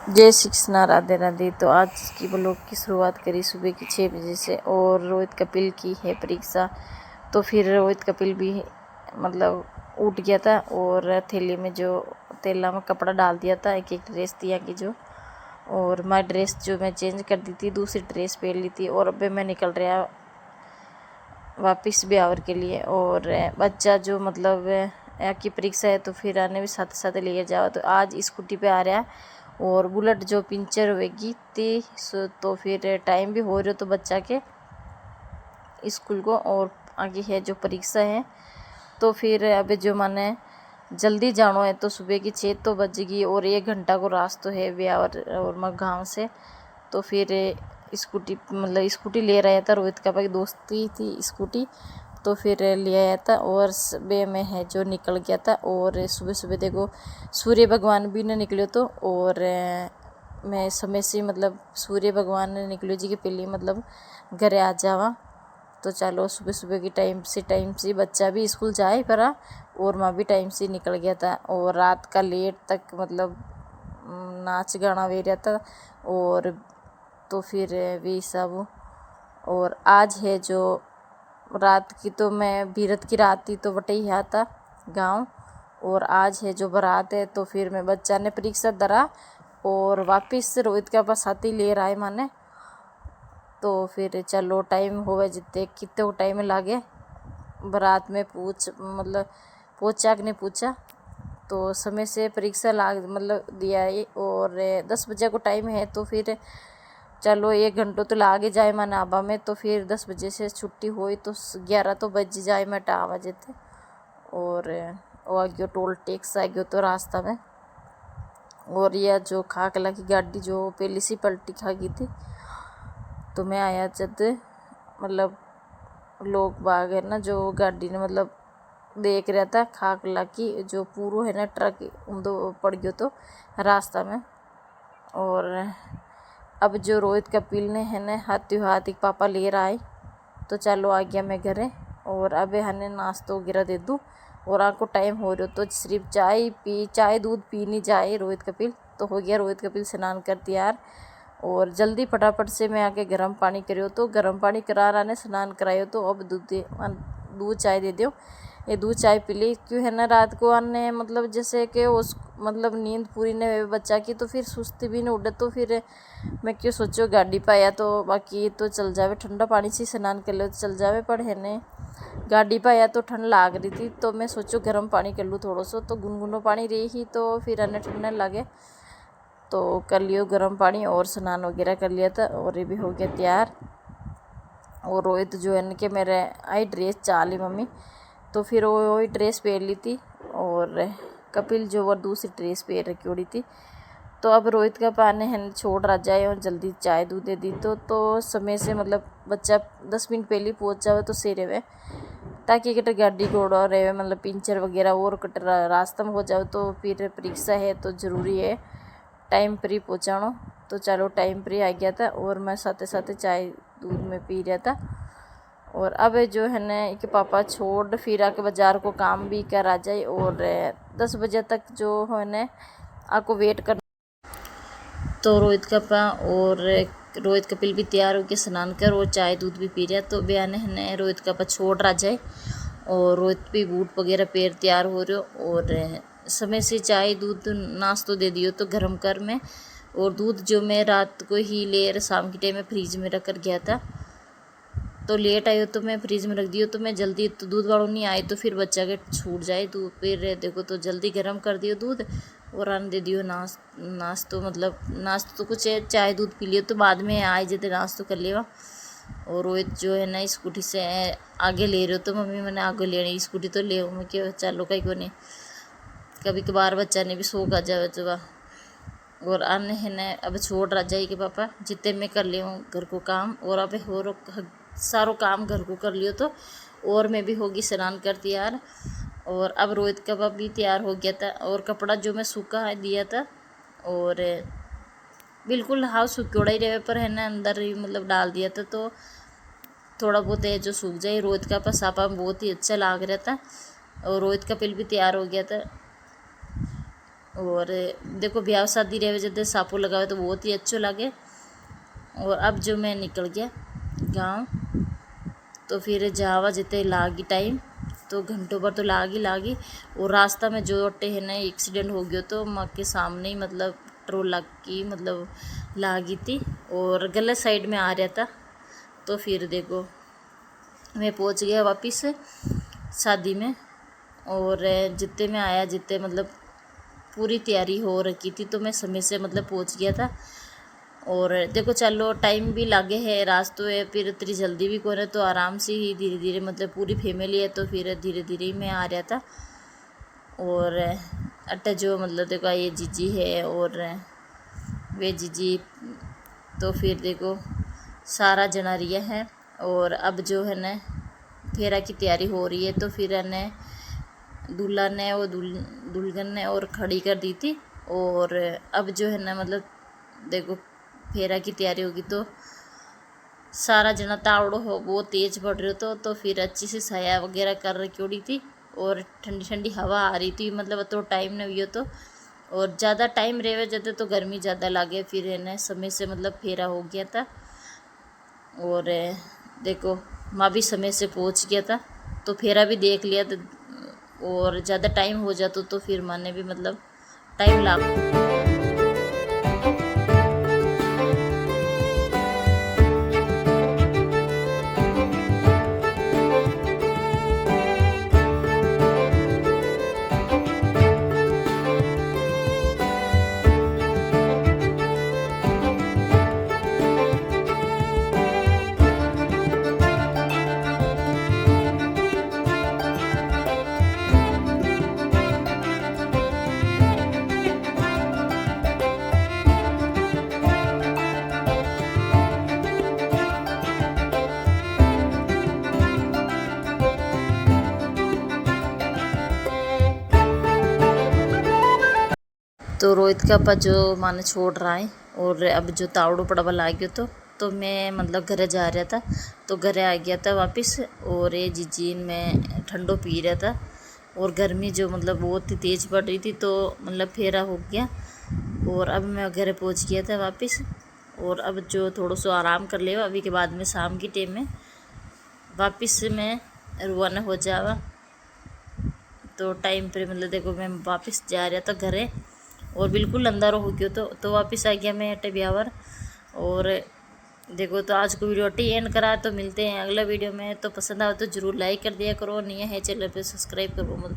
जय श्री कृष्णा, राधे राधे। तो आज की ब्लॉग की शुरुआत करी सुबह की 6 बजे से। और रोहित कपिल की है परीक्षा, तो फिर रोहित कपिल भी मतलब उठ गया था और थैली में जो थैला में कपड़ा डाल दिया था, एक एक ड्रेस दिया कि जो, और मैं ड्रेस जो मैं चेंज कर दी थी, दूसरी ड्रेस पहन ली थी। और अब मैं निकल रहा वापस ब्यावर के लिए। और बच्चा जो मतलब की परीक्षा है, तो फिर आने भी साथ साथ ले जाओ। तो आज स्कूटी पे आ रहा है और बुलेट जो पंचर होगी थी, तो फिर टाइम भी हो रहा तो बच्चा के स्कूल को, और आगे है जो परीक्षा है। तो फिर अब जो मैंने जल्दी जाना है, तो सुबह की 6 तो बजेगी और 1 घंटा को रास्ता है ब्यावर और मैं गाँव से। तो फिर स्कूटी ले रहा था, रोहित का भाई दोस्ती थी स्कूटी, तो फिर ले आया था और सुबह में है जो निकल गया था। और सुबह सुबह देखो सूर्य भगवान भी ने निकले, तो और मैं समय से मतलब सूर्य भगवान ने निकलो जी के पहले मतलब घर आ जावा। तो चलो सुबह सुबह की टाइम से बच्चा भी स्कूल जाए परा, और मैं भी टाइम से निकल गया था। और रात का लेट तक मतलब नाच गाना वे रहा था, और तो फिर भी सब। और आज है जो रात की, तो मैं बीरत की रात थी तो बटे ही आता गाँव। और आज है जो बारात है, तो फिर मैं बच्चा ने परीक्षा दरा और वापस रोहित का पास साथी ले रहा है माने। तो फिर चलो टाइम होवे जितने कितने टाइम लागे बारात में मतलब पूछा कि नहीं पूछा, तो समय से परीक्षा लाग मतलब दिया है। और 10 बजे को टाइम है, तो फिर चलो 1 घंटा तो लागे जाए माने आबा में। तो फिर 10 बजे से छुट्टी हुई तो 11 तो बज जाए मैं टा बजे थे। और वो आ गयो टोल टैक्स आ गयो तो रास्ता में। और यह जो खाकला की गाड़ी जो पहली सी पलटी खा गई थी, तो मैं आया जब मतलब लोग बाग है ना जो गाड़ी ने मतलब देख रहा था खाकला की जो पूरो है ना ट्रक उमदो पड़ गयो तो रास्ता में। और अब जो रोहित कपिल ने है ना हाथी हाथ एक पापा ले रहा है, तो चलो आ गया मैं घरे। और अब हने नाश्तो वगैरह दे दूँ, और आपको टाइम हो रहा तो सिर्फ चाय दूध पी नहीं जाए रोहित कपिल। तो हो गया रोहित कपिल स्नान कर तैयार, और जल्दी फटाफट से मैं आके गर्म पानी करियो, तो गर्म पानी करा रहा ने स्नान करायो। तो अब दूध चाय दे दो, ये दूध चाय पी ली। क्यों है ना रात को आने मतलब जैसे कि उस मतलब नींद पूरी नहीं हुई बच्चा की, तो फिर सुस्ती भी नहीं उड़े। तो फिर मैं क्यों सोचो गाड़ी पाया तो बाकी तो चल जावे, ठंडा पानी से स्नान कर लो तो चल जावे। पर है ने गाड़ी पाया तो ठंड लाग रही थी, तो मैं सोचो गर्म पानी कर लूँ थोड़ा सा, तो गुनगुनो पानी रही ही, तो फिर अन्य ठंडा लगे तो कर लियो गर्म पानी और स्नान वगैरह कर लिया था। और ये भी हो गया तैयार। और रोहित जो है कि मेरे आई ड्रेस चाली मम्मी, तो फिर वही ड्रेस पहन ली थी। और कपिल जो वो दूसरी ड्रेस पहन रखी उड़ी थी। तो अब रोहित का पाने है छोड़ रहा जाए और जल्दी चाय दूध दे दी, तो समय से मतलब बच्चा 10 मिनट पहले पहुंच जावे तो सही रहे, ताकि कट गाड़ी घोड़ा रहे मतलब पिंचर वगैरह और कट रास्ता में हो जाए। तो फिर परीक्षा है तो ज़रूरी है टाइम पर ही पहुँचाना। तो चलो टाइम पर ही आ गया था, और मैं साथ साथ चाय दूध में पी रहा था। और अब जो है ना कि पापा छोड़ फिर आके बाज़ार को काम भी कर आ जाए, और 10 बजे तक जो है ना आपको वेट कर। तो रोहित कपा और रोहित कपिल भी तैयार होकर स्नान कर और चाय दूध भी पी रहा। तो बयान है ना रोहित कपा छोड़ रहा जाए, और रोहित भी बूट वगैरह पैर तैयार हो रहे हो। और समय से चाय दूध नाश्तो दे दियो तो गर्म कर में। और दूध जो मैं रात को ही ले शाम के टाइम में फ्रिज में रख कर गया था, तो लेट आयो तो मैं फ्रिज में रख दियो। तो मैं जल्दी तो दूध वालों नहीं आए, तो फिर बच्चा के छूट जाए तो फिर देखो तो जल्दी गर्म कर दियो दूध और आने दे दियो नाश्तो मतलब नाश्तो तो कुछ चाय दूध पी लियो, तो बाद में आए जैसे नाश्तो कर लिया। और रोहित जो है ना स्कूटी से आगे ले रहे हो, तो मम्मी मैंने आगे ले रही स्कूटी तो ले मैं क्यों चलो कहीं को नहीं, कभी कभार बच्चा ने भी सो आ जाए जगह। और अन्य है न अब छोड़ रहा जाए कि पापा जितने मैं कर लिया हूँ घर को काम, और अब हो सारो काम घर को कर लियो। तो और मैं भी होगी स्नान कर तैयार। और अब रोहित का बाप भी तैयार हो गया था, और कपड़ा जो मैं सूखा है दिया था, और बिल्कुल हाँ सूखोड़ा ही रहे पर है ना अंदर ही मतलब डाल दिया था, तो थोड़ा बहुत है जो सूख जाए। रोहित का पसापा बहुत ही अच्छा लग रहा था, और रोहित का पिल भी तैयार हो गया था। और देखो ब्याह शादी रहे जब सापो लगावे तो बहुत ही अच्छो लगे। और अब जो मैं निकल गया गांव, तो फिर जावा जिते लागी टाइम तो घंटों पर तो लागी। और रास्ता में जो अट्टे है ना एक्सीडेंट हो गया, तो माँ के सामने ही मतलब ट्रोल लग की मतलब लागी थी और गलत साइड में आ रहा था। तो फिर देखो मैं पहुंच गया वापस शादी में। और जितने में आया जितने मतलब पूरी तैयारी हो रखी थी, तो मैं समय से मतलब पहुंच गया था। और देखो चलो टाइम भी लागे है, रास्तों है फिर इतनी जल्दी भी कोने, तो आराम से ही धीरे धीरे मतलब पूरी फैमिली है तो फिर धीरे धीरे ही मैं आ रहा था। और अट्टा जो मतलब देखो ये जीजी है और वे जीजी, तो फिर देखो सारा जना रिया है। और अब जो है ना फेरा की तैयारी हो रही है, तो फिर है न दूल्हा ने वो दुल्हन ने और खड़ी कर दी थी। और अब जो है ना मतलब देखो फेरा की तैयारी होगी, तो सारा जना तावड़ो हो बहुत तेज़ बढ़ रहे तो फिर अच्छी सी साया वगैरह कर रखी थी और ठंडी ठंडी हवा आ रही थी। मतलब तो टाइम नहीं हुई तो, और ज़्यादा टाइम रहे जाते तो गर्मी ज़्यादा लगे। फिर है ना समय से मतलब फेरा हो गया था। और देखो माँ भी समय से पहुँच गया था, तो फेरा भी देख लिया था। और ज़्यादा टाइम हो जाता तो फिर माँ ने भी मतलब टाइम लगा। तो रोहित का पा जो माने छोड़ रहा है। और अब जो तावड़ो पड़वा लाग गयो तो मैं मतलब घरे जा रहा था, तो घरे आ गया था वापस। और ये जीजी में ठंडो पी रहा था और गर्मी जो मतलब बहुत ही तेज़ पड़ रही थी, तो मतलब फेरा हो गया। और अब मैं घरे पहुंच गया था वापस। और अब जो थोड़ा सा आराम कर ले अभी के बाद में शाम की टाइम में वापस मैं रवाना हो जावा। तो टाइम पर मतलब देखो मैं वापस जा रहा था घरे और बिल्कुल अंधारा हो गया तो वापस आ गया मैं अटे ब्यावर। और देखो तो आज को वीडियो अटी एंड करा, तो मिलते हैं अगला वीडियो में। तो पसंद आए तो जरूर लाइक कर दिया करो, नहीं है चैनल पे सब्सक्राइब करो मत।